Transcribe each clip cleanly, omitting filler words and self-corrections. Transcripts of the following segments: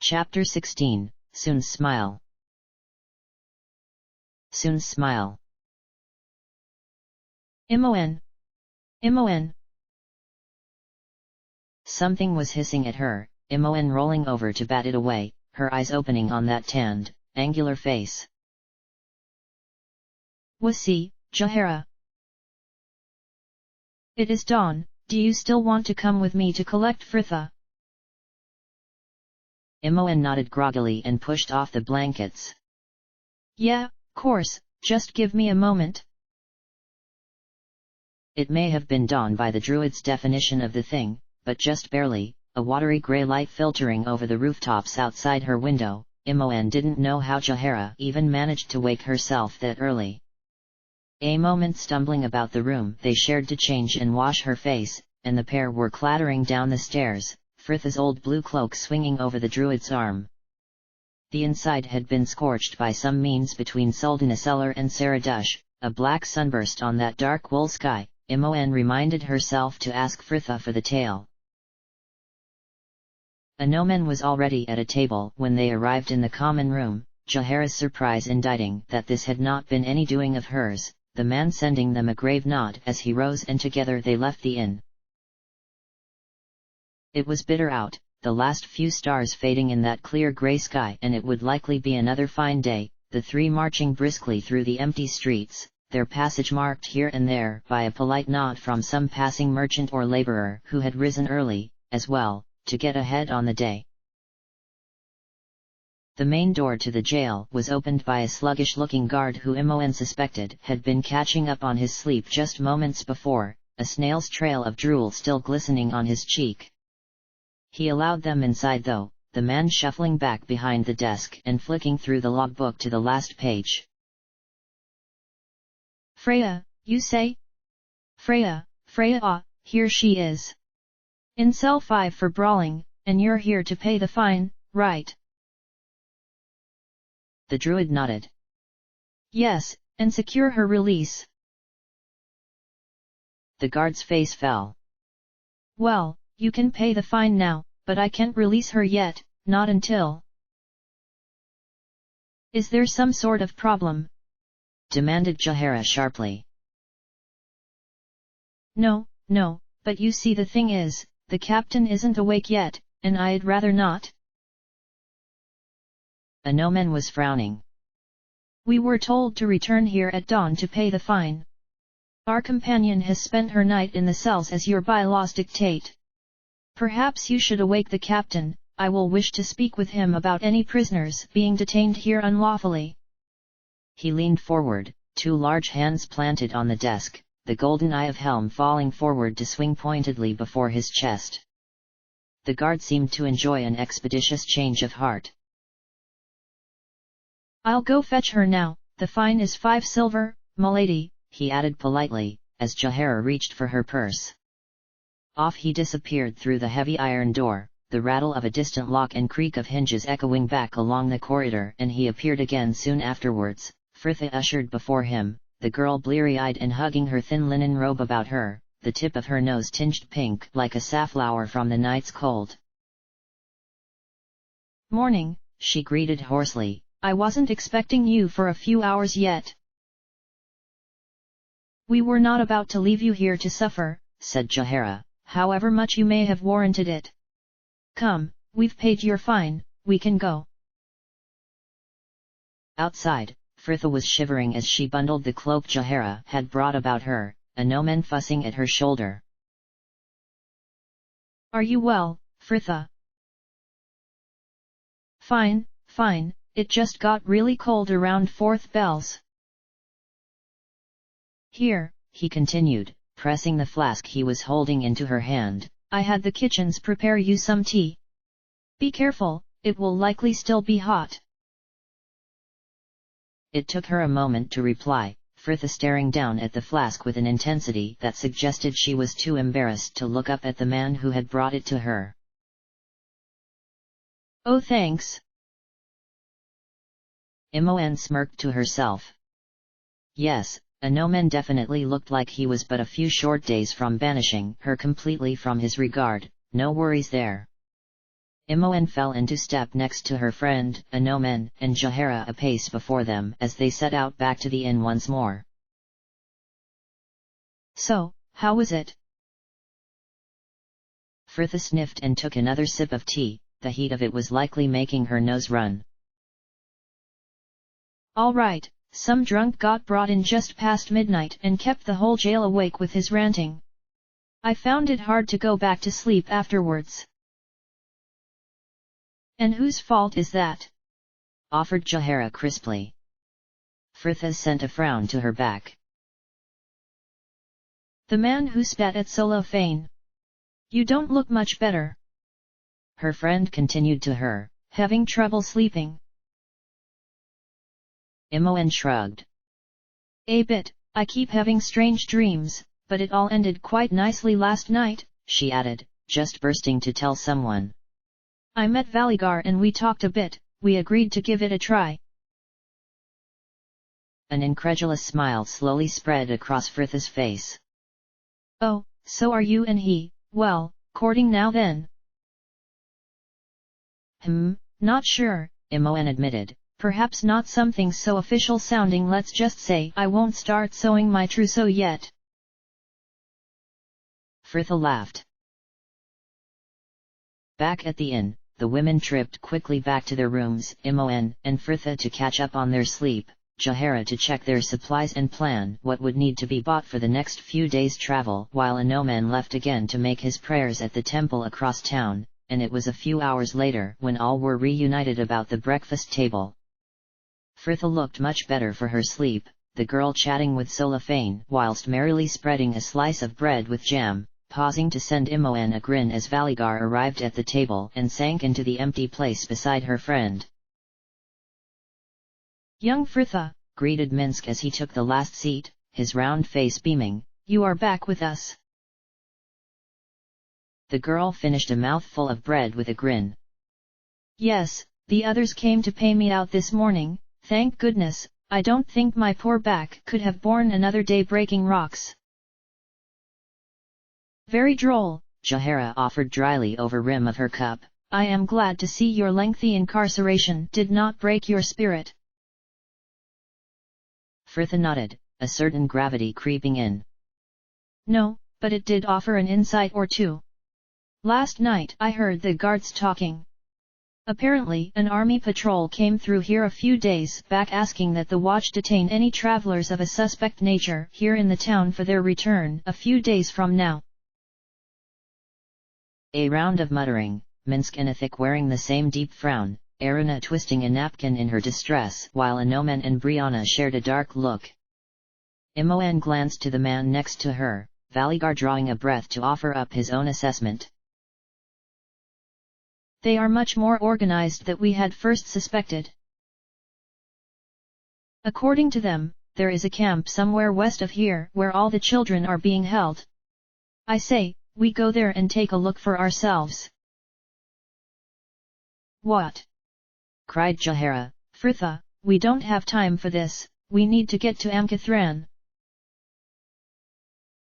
Chapter 16, Soon's Smile. Soon's Smile. Imoen. Imoen. Something was hissing at her, Imoen rolling over to bat it away, her eyes opening on that tanned, angular face. Wasi, Jaheira. It is dawn, do you still want to come with me to collect Fritha? Imoen nodded groggily and pushed off the blankets. Yeah, course, just give me a moment. It may have been dawn by the druid's definition of the thing, but just barely, a watery grey light filtering over the rooftops outside her window. Imoen didn't know how Jaheira even managed to wake herself that early. A moment stumbling about the room they shared to change and wash her face, and the pair were clattering down the stairs, Fritha's old blue cloak swinging over the druid's arm. The inside had been scorched by some means between Sultanaseller and Saradush, a black sunburst on that dark wool sky. Imoen reminded herself to ask Fritha for the tale. Anomen was already at a table when they arrived in the common room, Jaheira's surprise inditing that this had not been any doing of hers, the man sending them a grave nod as he rose, and together they left the inn. It was bitter out, the last few stars fading in that clear grey sky, and it would likely be another fine day, the three marching briskly through the empty streets, their passage marked here and there by a polite nod from some passing merchant or labourer who had risen early, as well, to get ahead on the day. The main door to the jail was opened by a sluggish-looking guard who Imoen suspected had been catching up on his sleep just moments before, a snail's trail of drool still glistening on his cheek. He allowed them inside though, the man shuffling back behind the desk and flicking through the logbook to the last page. Freya, you say? Freya, here she is. In cell 5 for brawling, and you're here to pay the fine, right? The druid nodded. Yes, and secure her release. The guard's face fell. Well, you can pay the fine now, but I can't release her yet, not until... Is there some sort of problem? Demanded Jaheira sharply. No, but you see the thing is, the captain isn't awake yet, and I'd rather not. Anomen was frowning. We were told to return here at dawn to pay the fine. Our companion has spent her night in the cells as your bylaws dictate. Perhaps you should awake the captain, I will wish to speak with him about any prisoners being detained here unlawfully. He leaned forward, two large hands planted on the desk, the golden eye of helm falling forward to swing pointedly before his chest. The guard seemed to enjoy an expeditious change of heart. I'll go fetch her now, the fine is 5 silver, m'lady, he added politely, as Jaheira reached for her purse. Off he disappeared through the heavy iron door, the rattle of a distant lock and creak of hinges echoing back along the corridor, and he appeared again soon afterwards, Fritha ushered before him, the girl bleary-eyed and hugging her thin linen robe about her, the tip of her nose tinged pink like a safflower from the night's cold. Morning, she greeted hoarsely. I wasn't expecting you for a few hours yet. We were not about to leave you here to suffer, said Jaheira, however much you may have warranted it. Come, we've paid your fine, we can go. Outside, Fritha was shivering as she bundled the cloak Jaheira had brought about her, Anomen fussing at her shoulder. Are you well, Fritha? Fine, it just got really cold around 4th bells. Here, he continued, pressing the flask he was holding into her hand, I had the kitchens prepare you some tea. Be careful, it will likely still be hot. It took her a moment to reply, Fritha staring down at the flask with an intensity that suggested she was too embarrassed to look up at the man who had brought it to her. Oh thanks. Imoen smirked to herself. Yes, Anomen definitely looked like he was but a few short days from banishing her completely from his regard, no worries there. Imoen fell into step next to her friend, Anomen, and Jaehaera a pace before them as they set out back to the inn once more. So, how was it? Frithha sniffed and took another sip of tea, the heat of it was likely making her nose run. All right, some drunk got brought in just past midnight and kept the whole jail awake with his ranting. I found it hard to go back to sleep afterwards. And whose fault is that? Offered Jaehaera crisply. Frithha sent a frown to her back. The man who spat at Cellophane. You don't look much better. Her friend continued to her, having trouble sleeping. Imoen shrugged. A bit, I keep having strange dreams, but it all ended quite nicely last night, she added, just bursting to tell someone. I met Valigar and we talked a bit, we agreed to give it a try. An incredulous smile slowly spread across Frithha's face. Oh, so are you and he, well, courting now then? Not sure, Imoen admitted. Perhaps not something so official sounding. Let's just say I won't start sewing my trousseau yet. Frithha laughed. Back at the inn, the women tripped quickly back to their rooms, Imoen and Frithha to catch up on their sleep, Jaehaera to check their supplies and plan what would need to be bought for the next few days' travel, while Anomen left again to make his prayers at the temple across town, and it was a few hours later when all were reunited about the breakfast table. Frithha looked much better for her sleep, the girl chatting with Cellophane whilst merrily spreading a slice of bread with jam, pausing to send Imoen a grin as Valigar arrived at the table and sank into the empty place beside her friend. Young Frithha, greeted Minsk as he took the last seat, his round face beaming, you are back with us. The girl finished a mouthful of bread with a grin. Yes, the others came to pay me out this morning, thank goodness. I don't think my poor back could have borne another day breaking rocks. Very droll, Jaehaera offered dryly over rim of her cup. I am glad to see your lengthy incarceration did not break your spirit. Frithha nodded, a certain gravity creeping in. No, but it did offer an insight or two. Last night I heard the guards talking. Apparently an army patrol came through here a few days back asking that the watch detain any travelers of a suspect nature here in the town for their return a few days from now. A round of muttering, Minsk and Ithik wearing the same deep frown, Erina twisting a napkin in her distress while Anomen and Brianna shared a dark look. Imoen glanced to the man next to her, Valigar drawing a breath to offer up his own assessment. They are much more organized than we had first suspected. According to them, there is a camp somewhere west of here where all the children are being held. I say, we go there and take a look for ourselves. What? Cried Jaehaera. Frithha, we don't have time for this, we need to get to Amkithran.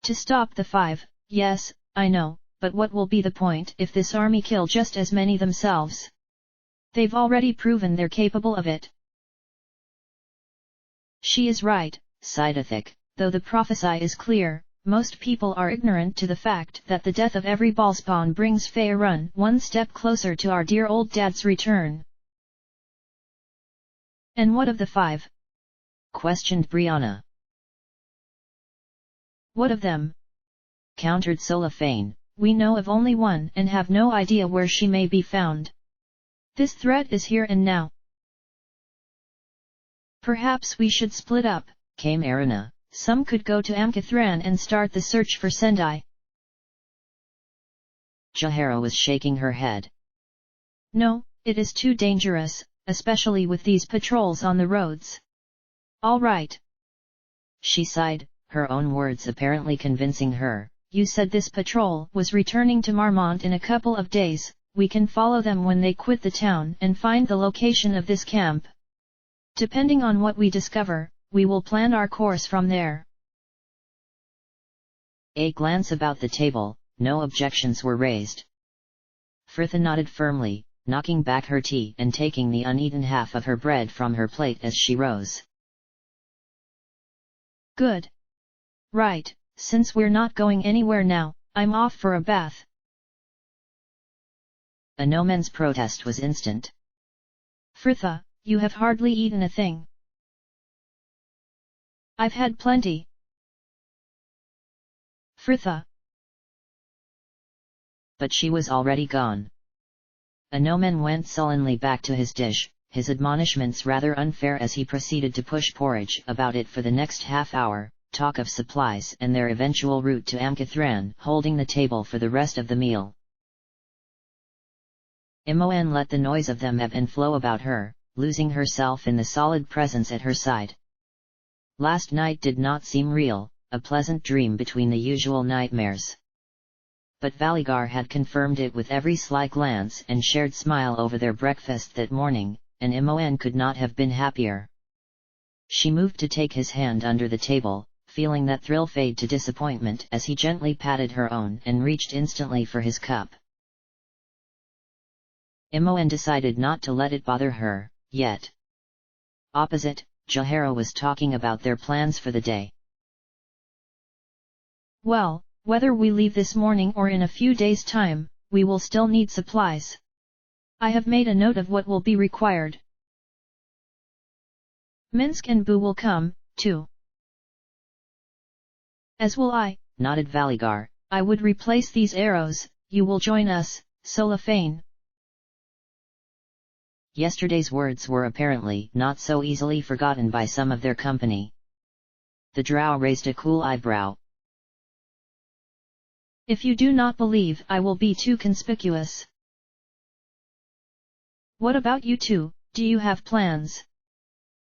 To stop the 5, yes, I know, but what will be the point if this army kill just as many themselves? They've already proven they're capable of it. She is right, sighed Ithik, though the prophecy is clear. Most people are ignorant to the fact that the death of every ballspawn brings Faerun one step closer to our dear old dad's return. And what of the 5? Questioned Brianna. What of them? Countered Cellophane. We know of only one and have no idea where she may be found. This threat is here and now. Perhaps we should split up, came Erina. Some could go to Amkithran and start the search for Sendai. Jaehaera was shaking her head. No, it is too dangerous, especially with these patrols on the roads. All right. She sighed, her own words apparently convincing her. You said this patrol was returning to Marmont in a couple of days, we can follow them when they quit the town and find the location of this camp. Depending on what we discover, we will plan our course from there. A glance about the table, no objections were raised. Frithha nodded firmly, knocking back her tea and taking the uneaten half of her bread from her plate as she rose. Good. Right, since we're not going anywhere now, I'm off for a bath. Anomen's protest was instant. Frithha, you have hardly eaten a thing. I've had plenty. Frithha. But she was already gone. Anomen went sullenly back to his dish, his admonishments rather unfair as he proceeded to push porridge about it for the next half hour, talk of supplies and their eventual route to Amkithran, holding the table for the rest of the meal. Imoen let the noise of them ebb and flow about her, losing herself in the solid presence at her side. Last night did not seem real, a pleasant dream between the usual nightmares. But Valigar had confirmed it with every sly glance and shared smile over their breakfast that morning, and Imoen could not have been happier. She moved to take his hand under the table, feeling that thrill fade to disappointment as he gently patted her own and reached instantly for his cup. Imoen decided not to let it bother her, yet. Opposite, Jaehaera was talking about their plans for the day. Well, whether we leave this morning or in a few days' time, we will still need supplies. I have made a note of what will be required. Minsk and Bu will come, too. As will I, nodded Valigar. I would replace these arrows, you will join us, Solafane. Yesterday's words were apparently not so easily forgotten by some of their company. The drow raised a cool eyebrow. If you do not believe I will be too conspicuous. What about you two, do you have plans?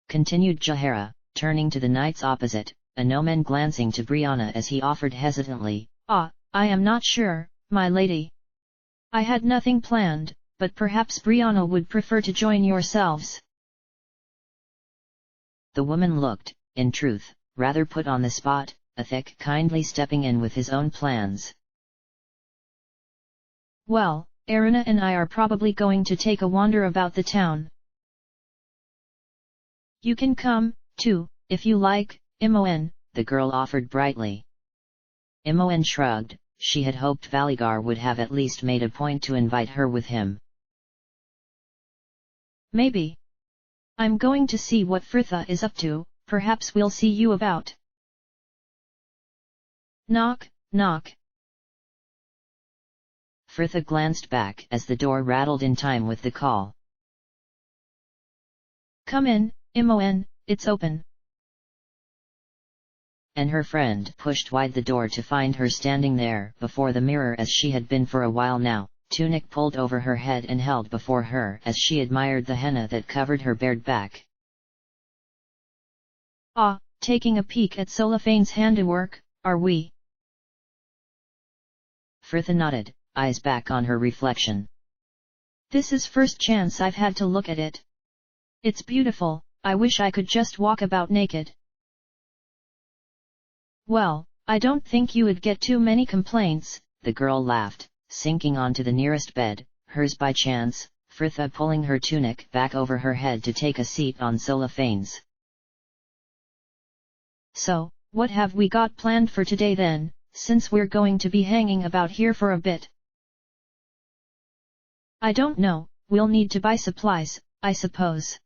Continued Jaehaera, turning to the knights opposite, Anomen glancing to Brianna as he offered hesitantly, I am not sure, my lady. I had nothing planned, but perhaps Brianna would prefer to join yourselves. The woman looked, in truth, rather put on the spot, Athik kindly stepping in with his own plans. Well, Erina and I are probably going to take a wander about the town. You can come, too, if you like, Imoen, the girl offered brightly. Imoen shrugged, she had hoped Valigar would have at least made a point to invite her with him. Maybe. I'm going to see what Frithha is up to, perhaps we'll see you about. Knock, knock. Frithha glanced back as the door rattled in time with the call. Come in, Imoen, it's open. And her friend pushed wide the door to find her standing there before the mirror as she had been for a while now, tunic pulled over her head and held before her as she admired the henna that covered her bared back. Taking a peek at Solafane's handiwork, are we? Frithha nodded, eyes back on her reflection. This is first chance I've had to look at it. It's beautiful, I wish I could just walk about naked. Well, I don't think you would get too many complaints, the girl laughed, sinking onto the nearest bed, hers by chance, Frithha pulling her tunic back over her head to take a seat on Solafane's. So, what have we got planned for today then, since we're going to be hanging about here for a bit? I don't know, we'll need to buy supplies, I suppose.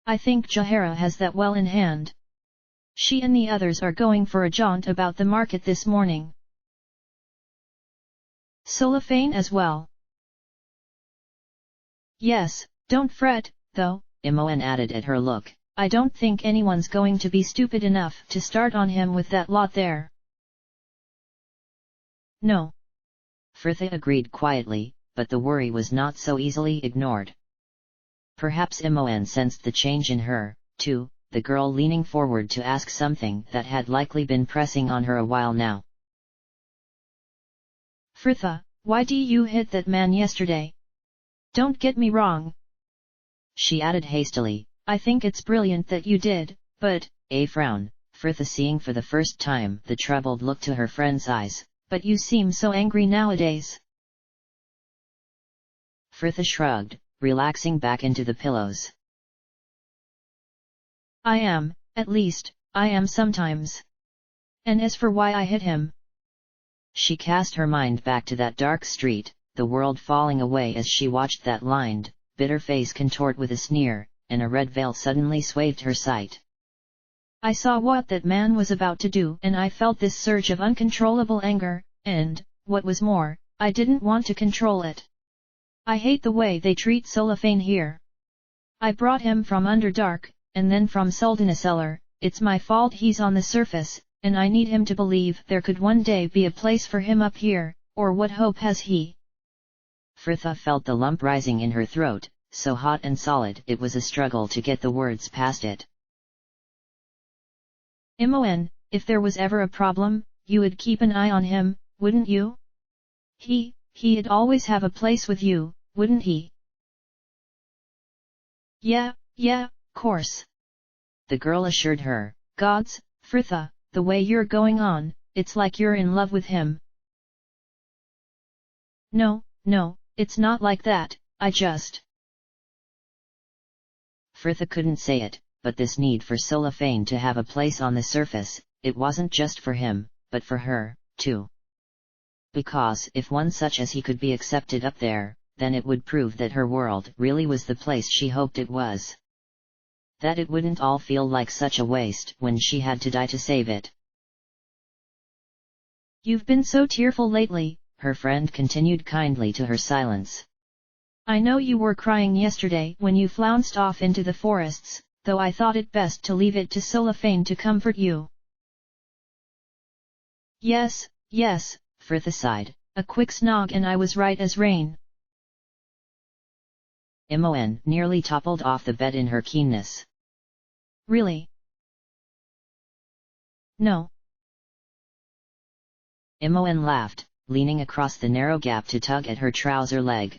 I think Jaehaera has that well in hand. She and the others are going for a jaunt about the market this morning. Solafane as well. Yes, don't fret, though, Imoen added at her look. I don't think anyone's going to be stupid enough to start on him with that lot there. No. Frithha agreed quietly, but the worry was not so easily ignored. Perhaps Imoen sensed the change in her, too, the girl leaning forward to ask something that had likely been pressing on her a while now. Frithha, why did you hit that man yesterday? Don't get me wrong. She added hastily, I think it's brilliant that you did, but... A frown, Frithha seeing for the first time the troubled look to her friend's eyes. But you seem so angry nowadays. Fritha shrugged, relaxing back into the pillows. I am, at least, I am sometimes. And as for why I hit him. She cast her mind back to that dark street, the world falling away as she watched that lined, bitter face contort with a sneer, and a red veil suddenly swathed her sight. I saw what that man was about to do and I felt this surge of uncontrollable anger, and, what was more, I didn't want to control it. I hate the way they treat Cellophane here. I brought him from Underdark, and then from Sultanacellar. It's my fault he's on the surface, and I need him to believe there could one day be a place for him up here, or what hope has he? Fritha felt the lump rising in her throat, so hot and solid it was a struggle to get the words past it. Imoen, if there was ever a problem, you would keep an eye on him, wouldn't you? He'd always have a place with you, wouldn't he? Yeah, course. The girl assured her. Gods, Fritha, the way you're going on, it's like you're in love with him. No, it's not like that, I just... Fritha couldn't say it, but this need for Cellophane to have a place on the surface, it wasn't just for him, but for her, too. Because if one such as he could be accepted up there, then it would prove that her world really was the place she hoped it was. That it wouldn't all feel like such a waste when she had to die to save it. You've been so tearful lately, her friend continued kindly to her silence. I know you were crying yesterday when you flounced off into the forests, though I thought it best to leave it to Cellophane to comfort you. Yes, Fritha sighed. A quick snog and I was right as rain. Imoen nearly toppled off the bed in her keenness. Really? No. Imoen laughed, leaning across the narrow gap to tug at her trouser leg.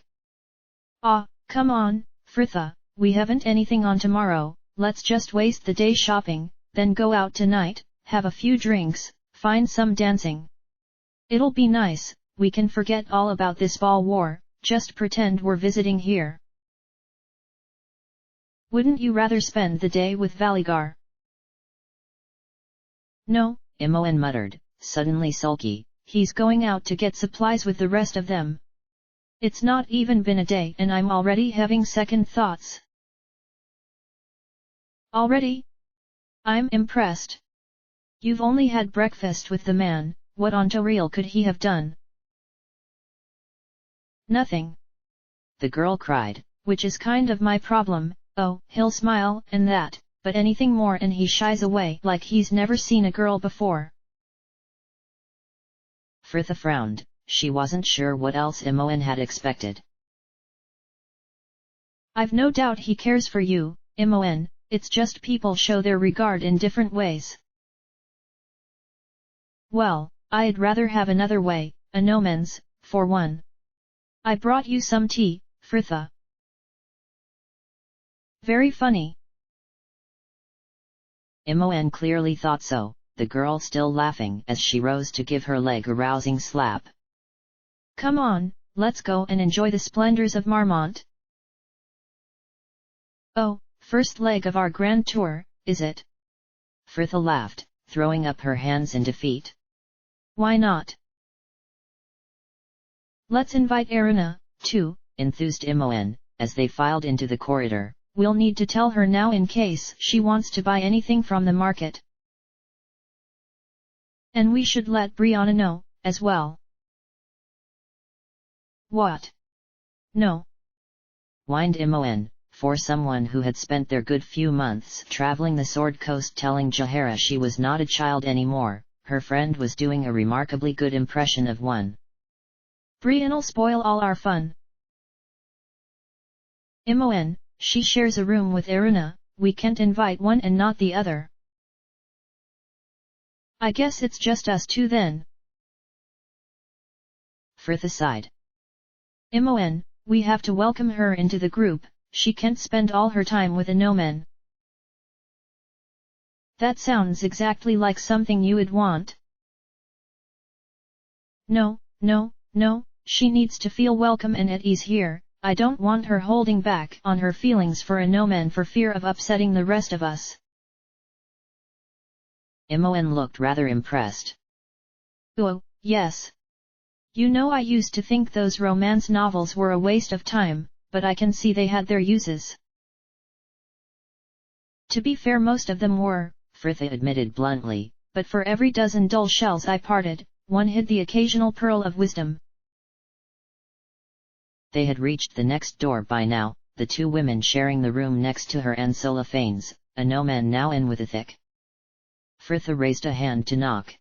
Ah, come on, Fritha, we haven't anything on tomorrow, let's just waste the day shopping, then go out tonight, have a few drinks, find some dancing. It'll be nice, we can forget all about this ball war, just pretend we're visiting here. Wouldn't you rather spend the day with Valigar? No, Imoen muttered, suddenly sulky. He's going out to get supplies with the rest of them. It's not even been a day and I'm already having second thoughts. Already? I'm impressed. You've only had breakfast with the man, what on Toril could he have done? Nothing. The girl cried. Which is kind of my problem. Oh, he'll smile and that, but anything more and he shies away like he's never seen a girl before. Fritha frowned, she wasn't sure what else Imoen had expected. I've no doubt he cares for you, Imoen, it's just people show their regard in different ways. Well, I'd rather have another way, a nomen's, for one. I brought you some tea, Fritha. Very funny. Imoen clearly thought so, the girl still laughing as she rose to give her leg a rousing slap. Come on, let's go and enjoy the splendors of Marmont. Oh, first leg of our grand tour, is it? Fritha laughed, throwing up her hands in defeat. Why not? Let's invite Erina, too, enthused Imoen, as they filed into the corridor. We'll need to tell her now in case she wants to buy anything from the market. And we should let Brianna know, as well. What? No. Whined Imoen, for someone who had spent their good few months traveling the Sword Coast telling Jaehaera she was not a child anymore, her friend was doing a remarkably good impression of one. Brianna'll spoil all our fun. Imoen, she shares a room with Erina, we can't invite one and not the other. I guess it's just us two then. Fritha sighed. Imoen, we have to welcome her into the group, she can't spend all her time with a nomen. That sounds exactly like something you would want. No, she needs to feel welcome and at ease here, I don't want her holding back on her feelings for a no-man for fear of upsetting the rest of us. Imoen looked rather impressed. Oh, yes. You know, I used to think those romance novels were a waste of time, but I can see they had their uses. To be fair, most of them were, Fritha admitted bluntly, but for every dozen dull shells I parted, one hid the occasional pearl of wisdom. They had reached the next door by now, the two women sharing the room next to her and Solophanes, a no-man now in with a thick. Fritha raised a hand to knock.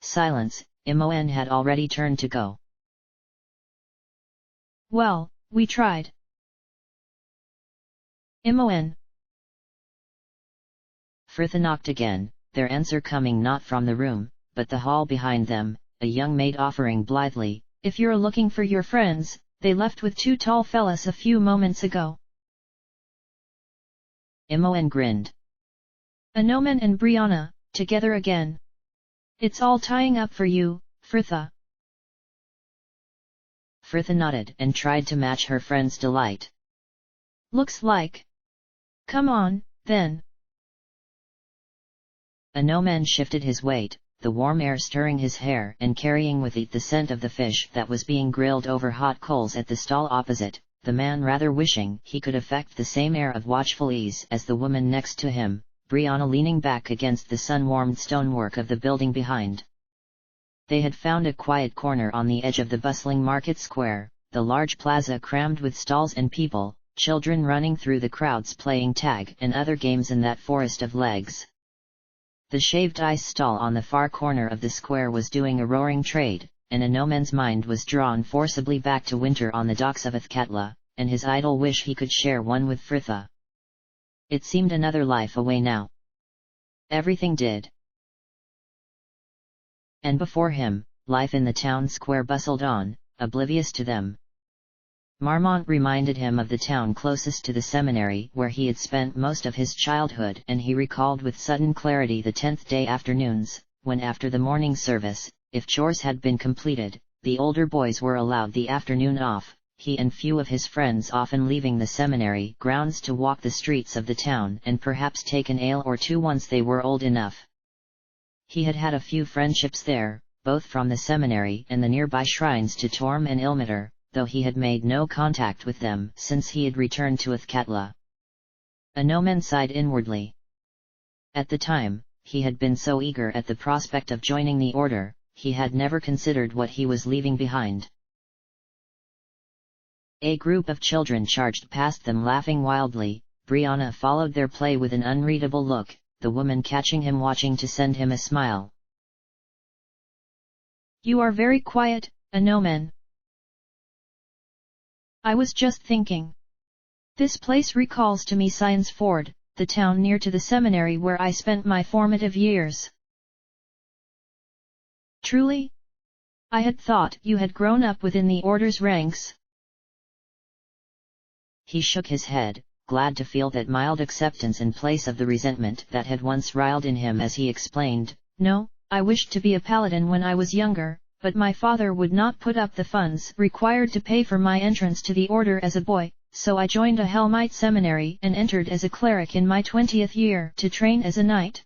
Silence. Imoen had already turned to go. Well, we tried. Imoen. Fritha knocked again, their answer coming not from the room, but the hall behind them, a young maid offering blithely, If you're looking for your friends, they left with two tall fellas a few moments ago. Imoen grinned. Anomen and Brianna, together again. It's all tying up for you, Fritha. Fritha nodded and tried to match her friend's delight. Looks like. Come on, then. Anomen shifted his weight, the warm air stirring his hair and carrying with it the scent of the fish that was being grilled over hot coals at the stall opposite, the man rather wishing he could affect the same air of watchful ease as the woman next to him, Brianna leaning back against the sun-warmed stonework of the building behind. They had found a quiet corner on the edge of the bustling market square, the large plaza crammed with stalls and people, children running through the crowds playing tag and other games in that forest of legs. The shaved ice stall on the far corner of the square was doing a roaring trade, and Anomen's mind was drawn forcibly back to winter on the docks of Athkatla, and his idle wish he could share one with Fritha. It seemed another life away now. Everything did. And before him, life in the town square bustled on, oblivious to them. Marmont reminded him of the town closest to the seminary where he had spent most of his childhood, and he recalled with sudden clarity the 10th day afternoons, when after the morning service, if chores had been completed, the older boys were allowed the afternoon off, he and few of his friends often leaving the seminary grounds to walk the streets of the town and perhaps take an ale or two once they were old enough. He had had a few friendships there, both from the seminary and the nearby shrines to Torm and Ilmater, though he had made no contact with them since he had returned to Athkatla. Anomen sighed inwardly. At the time, he had been so eager at the prospect of joining the order, he had never considered what he was leaving behind. A group of children charged past them laughing wildly. Brianna followed their play with an unreadable look, the woman catching him watching to send him a smile. You are very quiet, Anomen. I was just thinking. This place recalls to me Science Ford, the town near to the seminary where I spent my formative years. Truly? I had thought you had grown up within the order's ranks. He shook his head, glad to feel that mild acceptance in place of the resentment that had once riled in him as he explained, No, I wished to be a paladin when I was younger, but my father would not put up the funds required to pay for my entrance to the order as a boy, so I joined a Helmite seminary and entered as a cleric in my 20th year to train as a knight.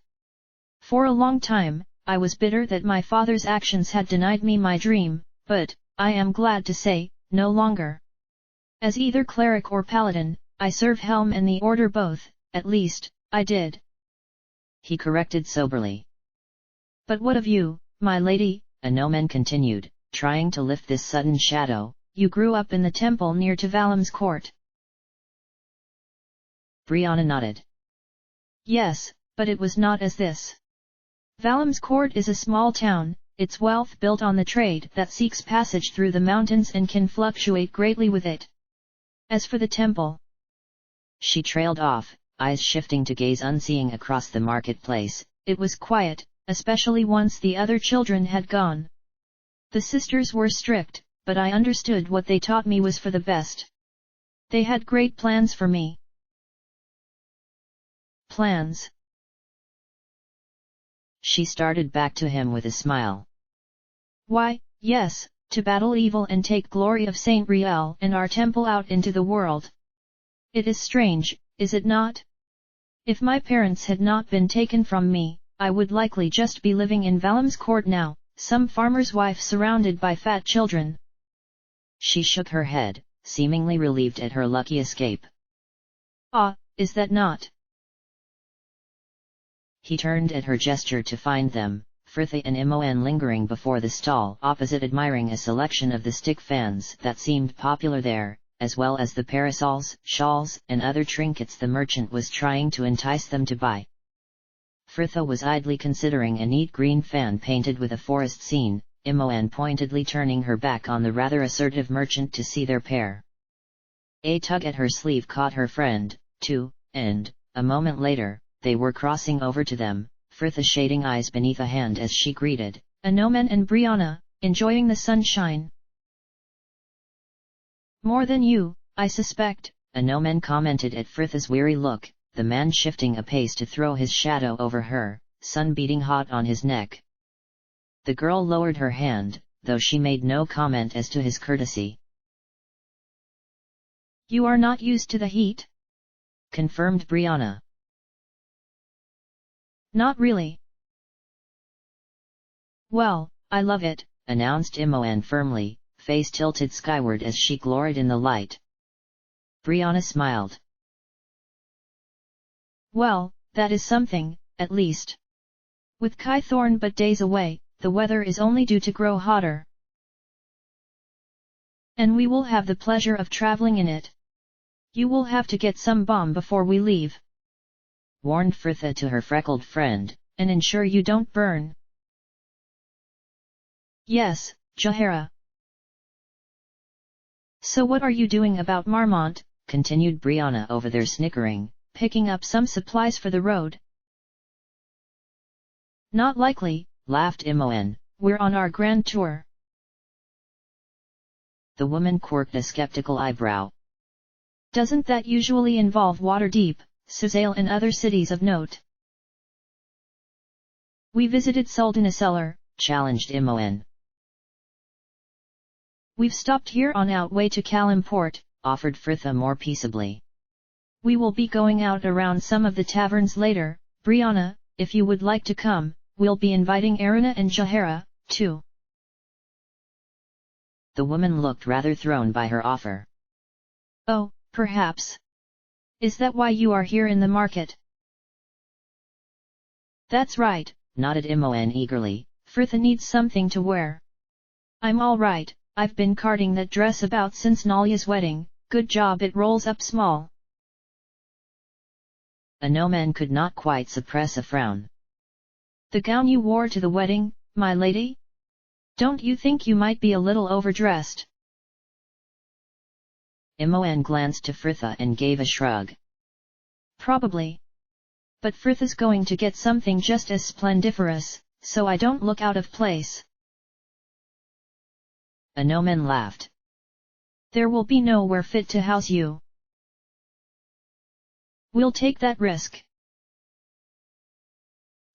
For a long time, I was bitter that my father's actions had denied me my dream, but, I am glad to say, no longer. As either cleric or paladin, I serve Helm and the order both, at least, I did. He corrected soberly. But what of you, my lady? Anomen continued, trying to lift this sudden shadow. You grew up in the temple near to Valim's court. Brianna nodded. Yes, but it was not as this. Valim's court is a small town, its wealth built on the trade that seeks passage through the mountains and can fluctuate greatly with it. As for the temple... She trailed off, eyes shifting to gaze unseeing across the marketplace. It was quiet, especially once the other children had gone. The sisters were strict, but I understood what they taught me was for the best. They had great plans for me. Plans? She started back to him with a smile. Why, yes, to battle evil and take glory of Saint Riel and our temple out into the world. It is strange, is it not? If my parents had not been taken from me, I would likely just be living in Valem's court now, some farmer's wife surrounded by fat children. She shook her head, seemingly relieved at her lucky escape. Ah, is that not? He turned at her gesture to find them, Frithia and Imoen lingering before the stall opposite admiring a selection of the stick fans that seemed popular there, as well as the parasols, shawls, and other trinkets the merchant was trying to entice them to buy. Frithia was idly considering a neat green fan painted with a forest scene, Imoen pointedly turning her back on the rather assertive merchant to see their pair. A tug at her sleeve caught her friend, too, and, a moment later, they were crossing over to them, Frithia shading eyes beneath a hand as she greeted, Anomen and Brianna, enjoying the sunshine. More than you, I suspect, Anomen commented at Frithia's weary look, the man shifting a pace to throw his shadow over her, sun beating hot on his neck. The girl lowered her hand, though she made no comment as to his courtesy. You are not used to the heat? Confirmed Brianna. Not really. Well, I love it, announced Imoen firmly, face tilted skyward as she gloried in the light. Brianna smiled. Well, that is something, at least. With Kythorn but days away, the weather is only due to grow hotter. And we will have the pleasure of traveling in it. You will have to get some balm before we leave, warned Frithia to her freckled friend, and ensure you don't burn. Yes, Jaehaera. So what are you doing about Marmont? Continued Brianna over their snickering. Picking up some supplies for the road? Not likely, laughed Imoen. We're on our grand tour. The woman quirked a skeptical eyebrow. Doesn't that usually involve Waterdeep, Suzail and other cities of note? We visited Suldanesseller, challenged Imoen. We've stopped here on our way to Kalimport, offered Frithia more peaceably. We will be going out around some of the taverns later, Brianna, if you would like to come, we'll be inviting Erina and Jaehaera, too. The woman looked rather thrown by her offer. Oh, perhaps. Is that why you are here in the market? That's right, nodded Imoen eagerly. Frithia needs something to wear. I'm all right, I've been carting that dress about since Nalia's wedding, good job it rolls up small. Anomen could not quite suppress a frown. The gown you wore to the wedding, my lady? Don't you think you might be a little overdressed? Imoen glanced to Frithia and gave a shrug. Probably. But Frithia's going to get something just as splendiferous, so I don't look out of place. Anomen laughed. There will be nowhere fit to house you. We'll take that risk.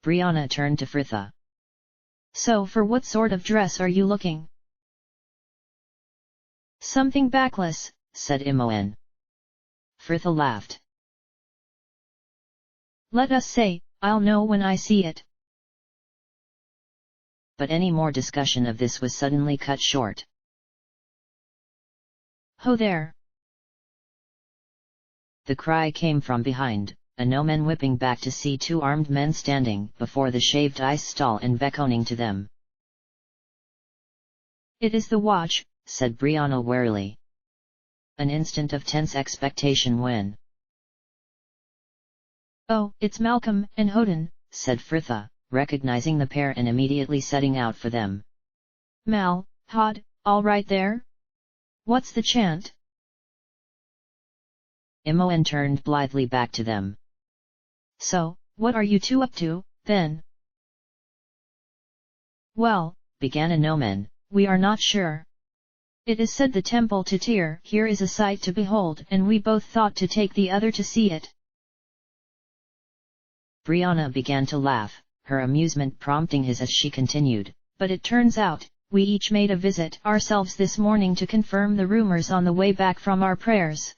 Brianna turned to Frithia. So for what sort of dress are you looking? Something backless, said Imoen. Frithia laughed. Let us say, I'll know when I see it. But any more discussion of this was suddenly cut short. Ho there! The cry came from behind, Anomen whipping back to see two armed men standing before the shaved ice stall and beckoning to them. It is the watch, said Brianna warily. An instant of tense expectation when. Oh, it's Malcolm and Hoden, said Frithia, recognizing the pair and immediately setting out for them. Mal, Hod, all right there? What's the chant? Imoen turned blithely back to them. So, what are you two up to, then? Well, began Anomen, we are not sure. It is said the temple to Tyr here is a sight to behold and we both thought to take the other to see it. Brianna began to laugh, her amusement prompting his as she continued, but it turns out, we each made a visit ourselves this morning to confirm the rumors on the way back from our prayers.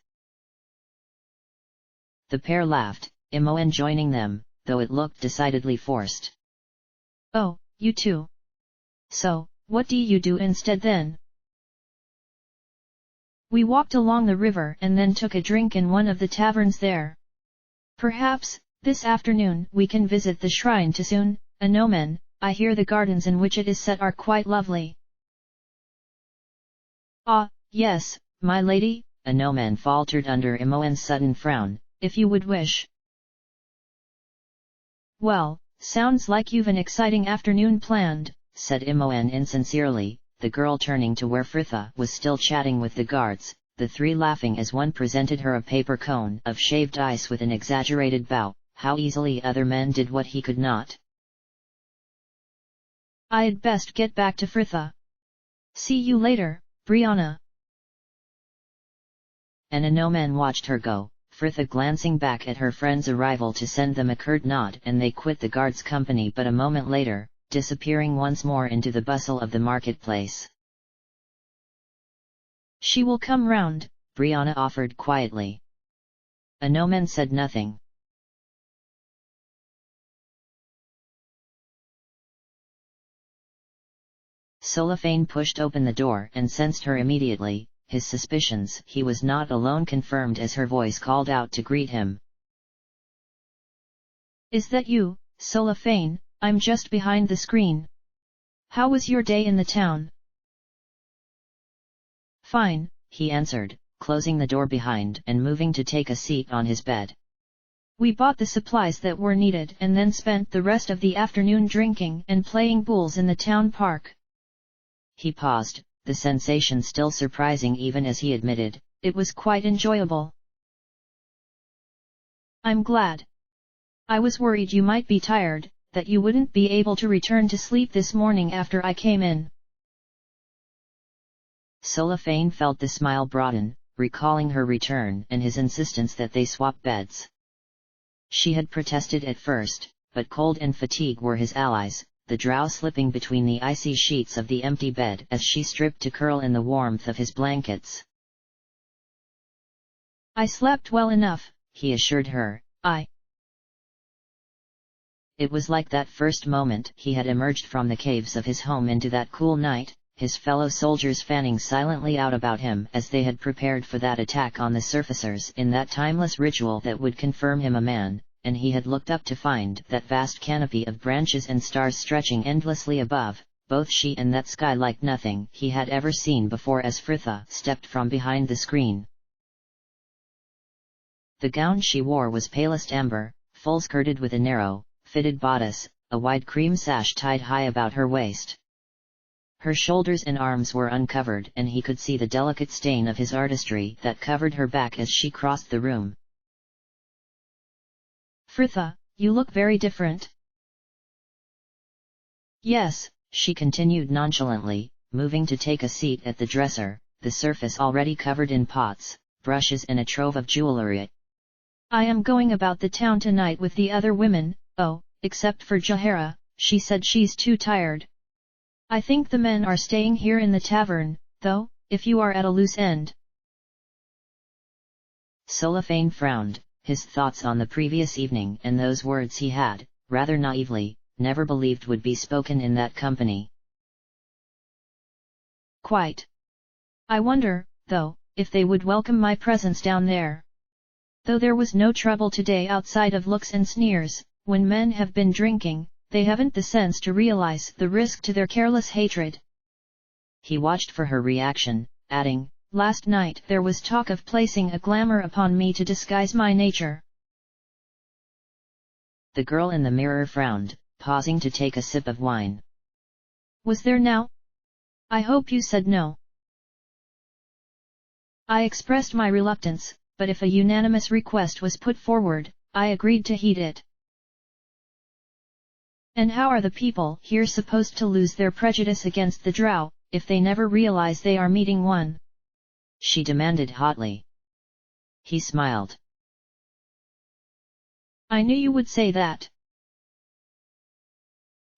The pair laughed, Imoen joining them, though it looked decidedly forced. Oh, you too. So, what do you do instead then? We walked along the river and then took a drink in one of the taverns there. Perhaps, this afternoon we can visit the shrine to Sun, Anomen. I hear the gardens in which it is set are quite lovely. Ah, yes, my lady, Anomen faltered under Imoen's sudden frown, if you would wish. Well, sounds like you've an exciting afternoon planned, said Imoen insincerely, the girl turning to where Fritha was still chatting with the guards, the three laughing as one presented her a paper cone of shaved ice with an exaggerated bow. How easily other men did what he could not. I'd best get back to Fritha. See you later, Brianna. And Anomen watched her go, Fritha glancing back at her friend's arrival to send them a curt nod, and they quit the guard's company but a moment later, disappearing once more into the bustle of the marketplace. She will come round, Brianna offered quietly. Anomen said nothing. Solifane pushed open the door and sensed her immediately. His suspicions he was not alone confirmed as her voice called out to greet him. Is that you, Solifane? I'm just behind the screen. How was your day in the town? Fine, he answered, closing the door behind and moving to take a seat on his bed. We bought the supplies that were needed and then spent the rest of the afternoon drinking and playing bowls in the town park. He paused, the sensation still surprising even as he admitted, it was quite enjoyable. I'm glad. I was worried you might be tired, that you wouldn't be able to return to sleep this morning after I came in. Solifane felt the smile broaden, recalling her return and his insistence that they swap beds. She had protested at first, but cold and fatigue were his allies, the drow slipping between the icy sheets of the empty bed as she stripped to curl in the warmth of his blankets. I slept well enough, he assured her. It was like that first moment he had emerged from the caves of his home into that cool night, his fellow soldiers fanning silently out about him as they had prepared for that attack on the surfacers in that timeless ritual that would confirm him a man, and he had looked up to find that vast canopy of branches and stars stretching endlessly above, both she and that sky like nothing he had ever seen before as Fritha stepped from behind the screen. The gown she wore was palest amber, full-skirted with a narrow, fitted bodice, a wide cream sash tied high about her waist. Her shoulders and arms were uncovered and he could see the delicate stain of his artistry that covered her back as she crossed the room. Fritha, you look very different. Yes, she continued nonchalantly, moving to take a seat at the dresser, the surface already covered in pots, brushes and a trove of jewelry. I am going about the town tonight with the other women, except for Jahara, she said she's too tired. I think the men are staying here in the tavern, though, if you are at a loose end. Solifane frowned, his thoughts on the previous evening and those words he had, rather naively, never believed would be spoken in that company. Quite. I wonder, though, if they would welcome my presence down there. Though there was no trouble today outside of looks and sneers, when men have been drinking, they haven't the sense to realize the risk to their careless hatred. He watched for her reaction, adding, Last night there was talk of placing a glamour upon me to disguise my nature. The girl in the mirror frowned, pausing to take a sip of wine. Was there now? I hope you said no. I expressed my reluctance, but if a unanimous request was put forward, I agreed to heed it. And how are the people here supposed to lose their prejudice against the drow, if they never realize they are meeting one? She demanded hotly. He smiled. I knew you would say that.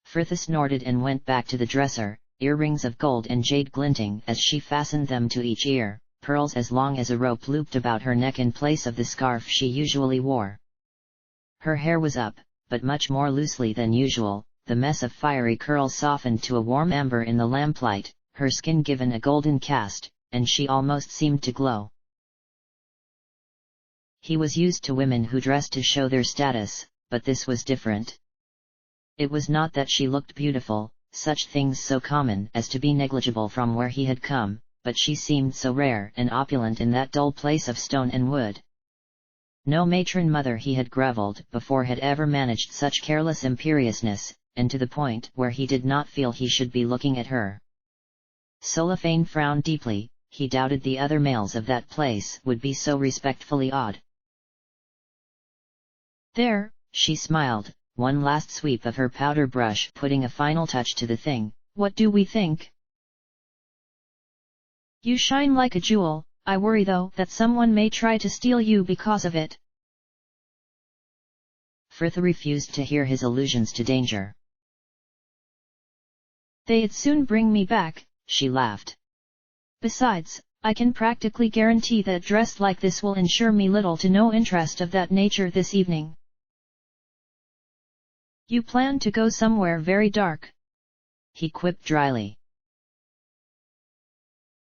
Fritha snorted and went back to the dresser, earrings of gold and jade glinting as she fastened them to each ear, pearls as long as a rope looped about her neck in place of the scarf she usually wore. Her hair was up, but much more loosely than usual, the mess of fiery curls softened to a warm amber in the lamplight, her skin given a golden cast, and she almost seemed to glow. He was used to women who dressed to show their status, but this was different. It was not that she looked beautiful, such things so common as to be negligible from where he had come, but she seemed so rare and opulent in that dull place of stone and wood. No matron mother he had grovelled before had ever managed such careless imperiousness, and to the point where he did not feel he should be looking at her. Cellophane frowned deeply, he doubted the other males of that place would be so respectfully awed. There, she smiled, one last sweep of her powder brush putting a final touch to the thing. What do we think? You shine like a jewel, I worry though that someone may try to steal you because of it. Frithha refused to hear his allusions to danger. They'd soon bring me back, she laughed. Besides, I can practically guarantee that dress like this will ensure me little to no interest of that nature this evening. You plan to go somewhere very dark? He quipped dryly.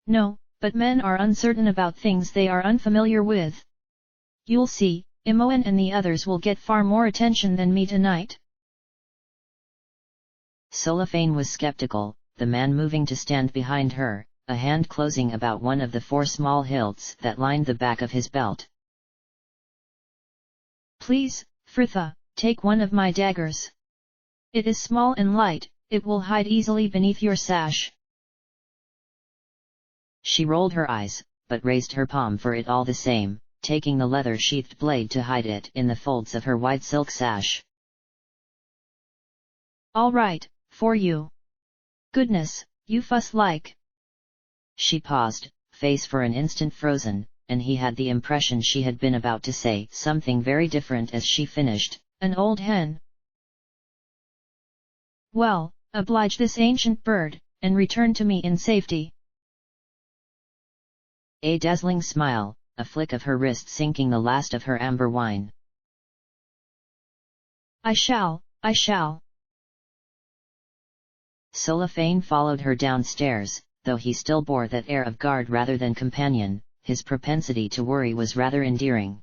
No, but men are uncertain about things they are unfamiliar with. You'll see, Imoen and the others will get far more attention than me tonight. Cellophane was skeptical, the man moving to stand behind her, a hand closing about one of the 4 small hilts that lined the back of his belt. Please, Frithha, take one of my daggers. It is small and light, it will hide easily beneath your sash. She rolled her eyes, but raised her palm for it all the same, taking the leather-sheathed blade to hide it in the folds of her wide silk sash. All right, for you. Goodness, you fuss like. She paused, face for an instant frozen, and he had the impression she had been about to say something very different as she finished. An old hen. Well, oblige this ancient bird, and return to me in safety. A dazzling smile, a flick of her wrist sinking the last of her amber wine. I shall. Cellophane followed her downstairs, though he still bore that air of guard rather than companion, his propensity to worry was rather endearing.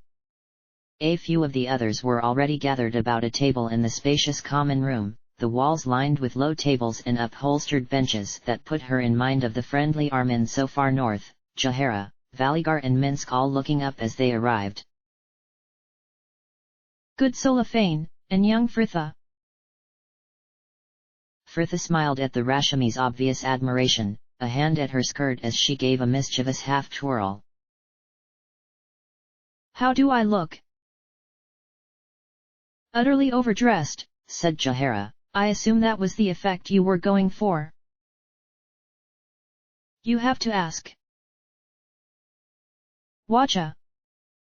A few of the others were already gathered about a table in the spacious common room, the walls lined with low tables and upholstered benches that put her in mind of the friendly Armin so far north, Jahara, Valigar and Minsk all looking up as they arrived. Good Cellophane, and young Frithha. Frithha smiled at the Rashami's obvious admiration, a hand at her skirt as she gave a mischievous half-twirl. How do I look? Utterly overdressed, said Jahara. I assume that was the effect you were going for. You have to ask. Watcha!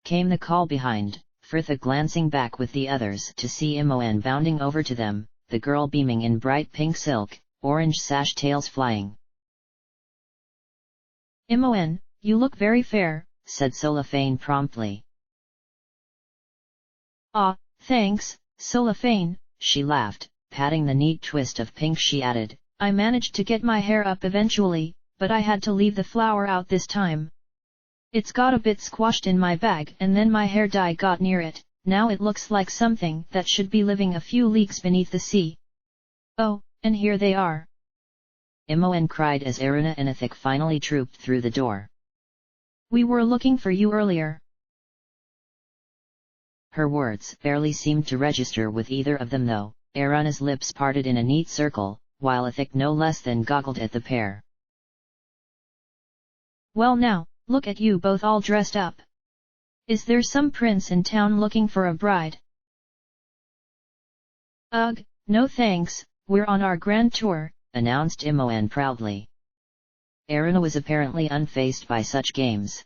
Came the call behind, Frithha glancing back with the others to see Imoen bounding over to them, the girl beaming in bright pink silk, orange sash tails flying. Imoen, you look very fair, said Cellophane promptly. Ah, thanks, Cellophane, she laughed, patting the neat twist of pink she added. I managed to get my hair up eventually, but I had to leave the flower out this time. It's got a bit squashed in my bag and then my hair dye got near it, now it looks like something that should be living a few leagues beneath the sea. Oh, and here they are. Imoen cried as Erina and Ithik finally trooped through the door. We were looking for you earlier. Her words barely seemed to register with either of them though, Erina's lips parted in a neat circle, while Ithik no less than goggled at the pair. Well now, look at you both all dressed up. Is there some prince in town looking for a bride? Ugh, no thanks, we're on our grand tour, announced Imoen proudly. Erina was apparently unfazed by such games.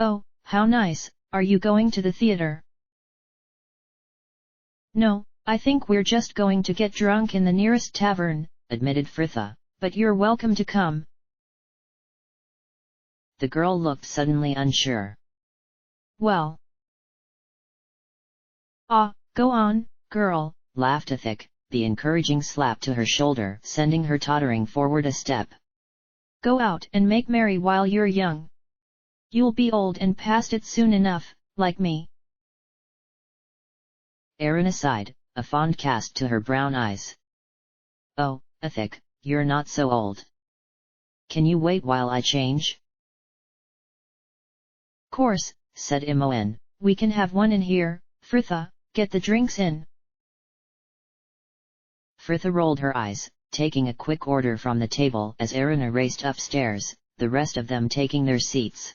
Oh, how nice, are you going to the theater? No, I think we're just going to get drunk in the nearest tavern, admitted Fritha. But you're welcome to come. The girl looked suddenly unsure. Well. Go on, girl, laughed Athik, the encouraging slap to her shoulder sending her tottering forward a step. Go out and make merry while you're young. You'll be old and past it soon enough, like me. Arana sighed, a fond cast to her brown eyes. Oh, Athik, you're not so old. Can you wait while I change? Course, said Imoen. We can have one in here. Fritha, get the drinks in. Fritha rolled her eyes, taking a quick order from the table as Arana raced upstairs, the rest of them taking their seats.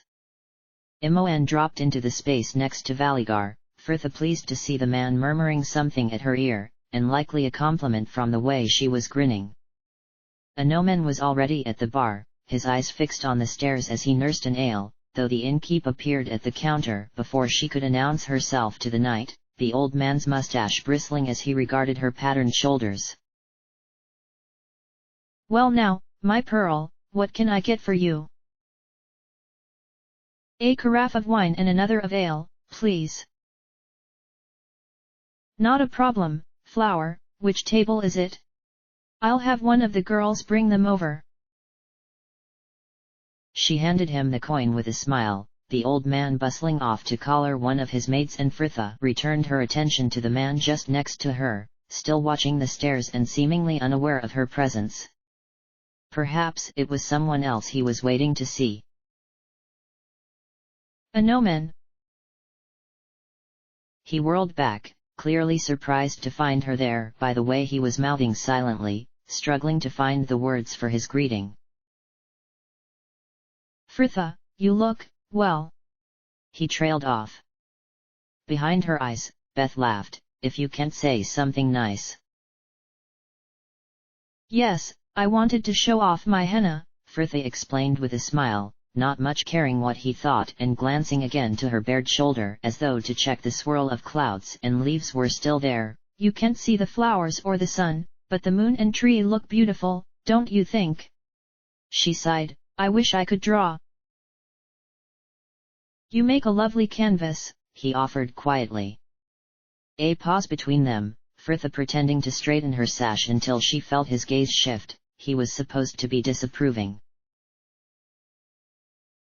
Imoen dropped into the space next to Valigar, Fritha pleased to see the man murmuring something at her ear, and likely a compliment from the way she was grinning. Anomen was already at the bar, his eyes fixed on the stairs as he nursed an ale, though the innkeep appeared at the counter before she could announce herself to the knight, the old man's mustache bristling as he regarded her patterned shoulders. Well now, my pearl, what can I get for you? A carafe of wine and another of ale, please. Not a problem, Flower, which table is it? I'll have one of the girls bring them over. She handed him the coin with a smile, the old man bustling off to collar one of his mates and Fritha returned her attention to the man just next to her, still watching the stairs and seemingly unaware of her presence. Perhaps it was someone else he was waiting to see. Anomen. He whirled back, clearly surprised to find her there by the way he was mouthing silently, struggling to find the words for his greeting. Fritha, you look, well. He trailed off. Behind her eyes, Beth laughed, if you can't say something nice. Yes, I wanted to show off my henna, Fritha explained with a smile, not much caring what he thought and glancing again to her bared shoulder as though to check the swirl of clouds and leaves were still there. You can't see the flowers or the sun, but the moon and tree look beautiful, don't you think? She sighed, I wish I could draw. You make a lovely canvas, he offered quietly. A pause between them, Fritha pretending to straighten her sash until she felt his gaze shift, he was supposed to be disapproving.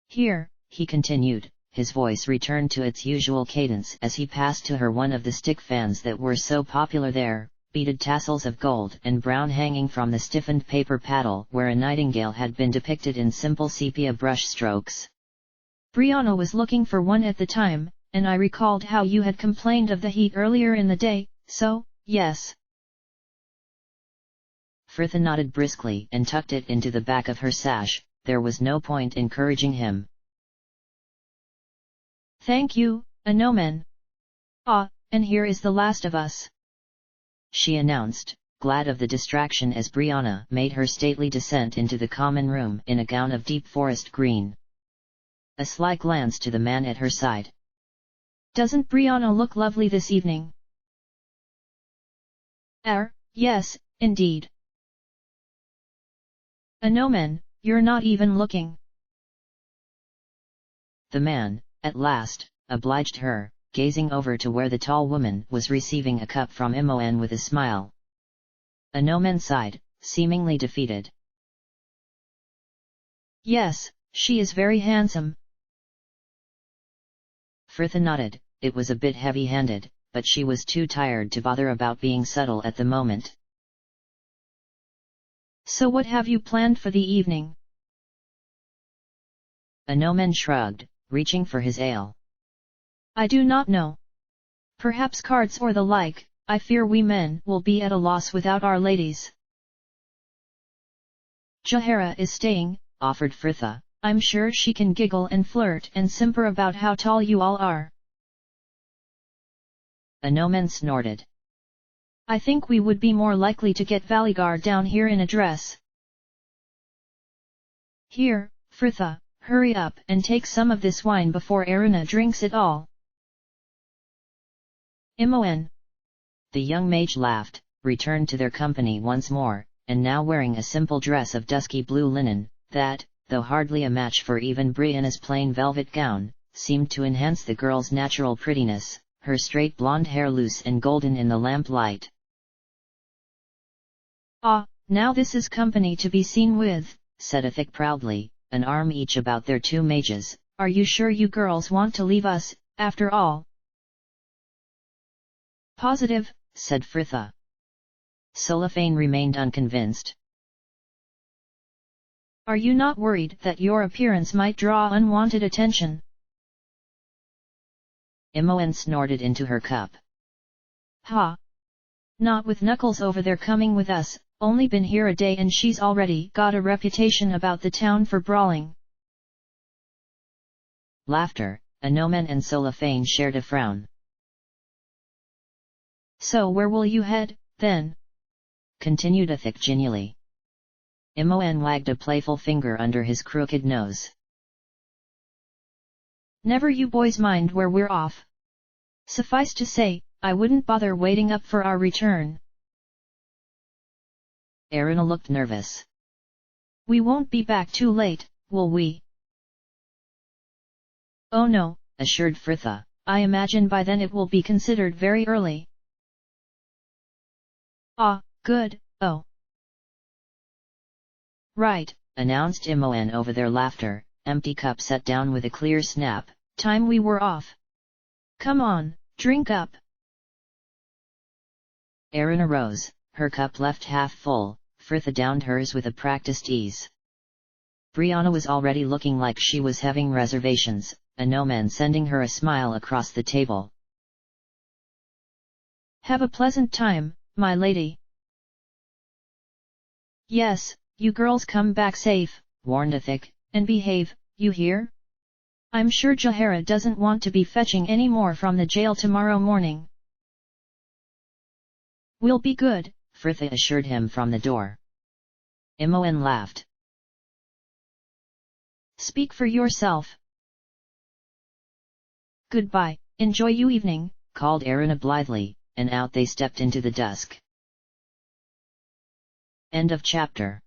Here, he continued, his voice returned to its usual cadence as he passed to her one of the stick fans that were so popular there, beaded tassels of gold and brown hanging from the stiffened paper paddle where a nightingale had been depicted in simple sepia brush strokes. Brianna was looking for one at the time, and I recalled how you had complained of the heat earlier in the day, so, yes. Fritha nodded briskly and tucked it into the back of her sash, there was no point encouraging him. Thank you, Anomen. And here is the last of us. She announced, glad of the distraction as Brianna made her stately descent into the common room in a gown of deep forest green. A sly glance to the man at her side. Doesn't Brianna look lovely this evening? Yes, indeed. Anomen, you're not even looking. The man, at last, obliged her, gazing over to where the tall woman was receiving a cup from Imoen with a smile. Anomen sighed, seemingly defeated. Yes, she is very handsome. Fritha nodded, it was a bit heavy-handed, but she was too tired to bother about being subtle at the moment. So what have you planned for the evening? Anomen shrugged, reaching for his ale. I do not know. Perhaps cards or the like, I fear we men will be at a loss without our ladies. Jahara is staying, offered Fritha. I'm sure she can giggle and flirt and simper about how tall you all are. Anomen snorted. I think we would be more likely to get Valigar down here in a dress. Here, Fritha, hurry up and take some of this wine before Arana drinks it all. Imoen. The young mage laughed, returned to their company once more, and now wearing a simple dress of dusky blue linen, that, though hardly a match for even Brianna's plain velvet gown, seemed to enhance the girl's natural prettiness, her straight blonde hair loose and golden in the lamplight. "Ah, now this is company to be seen with," said Ithik proudly, an arm each about their two mages. "Are you sure you girls want to leave us, after all?" "Positive," said Fritha. Cellophane remained unconvinced. "Are you not worried that your appearance might draw unwanted attention?" Imoen snorted into her cup. "Ha! Not with Knuckles over there coming with us, only been here a day and she's already got a reputation about the town for brawling." Laughter. Anomen and Cellophane shared a frown. "So where will you head, then?" continued Ithik genially. Imoen wagged a playful finger under his crooked nose. "Never you boys mind where we're off. Suffice to say, I wouldn't bother waiting up for our return." Erina looked nervous. "We won't be back too late, will we?" "Oh no," assured Fritha. "I imagine by then it will be considered very early." "Ah, good, oh. Right," announced Imoen over their laughter, empty cup set down with a clear snap. "Time we were off. Come on, drink up." Erina rose, her cup left half full. Fritha downed hers with a practiced ease. Brianna was already looking like she was having reservations, Anomen sending her a smile across the table. "Have a pleasant time, my lady." "Yes, you girls come back safe," warned Ithik, "and behave, you hear? I'm sure Jahara doesn't want to be fetching any more from the jail tomorrow morning." "We'll be good," Fritha assured him from the door. Imoen laughed. "Speak for yourself." "Goodbye, enjoy you evening," called Erina blithely, and out they stepped into the dusk. End of chapter.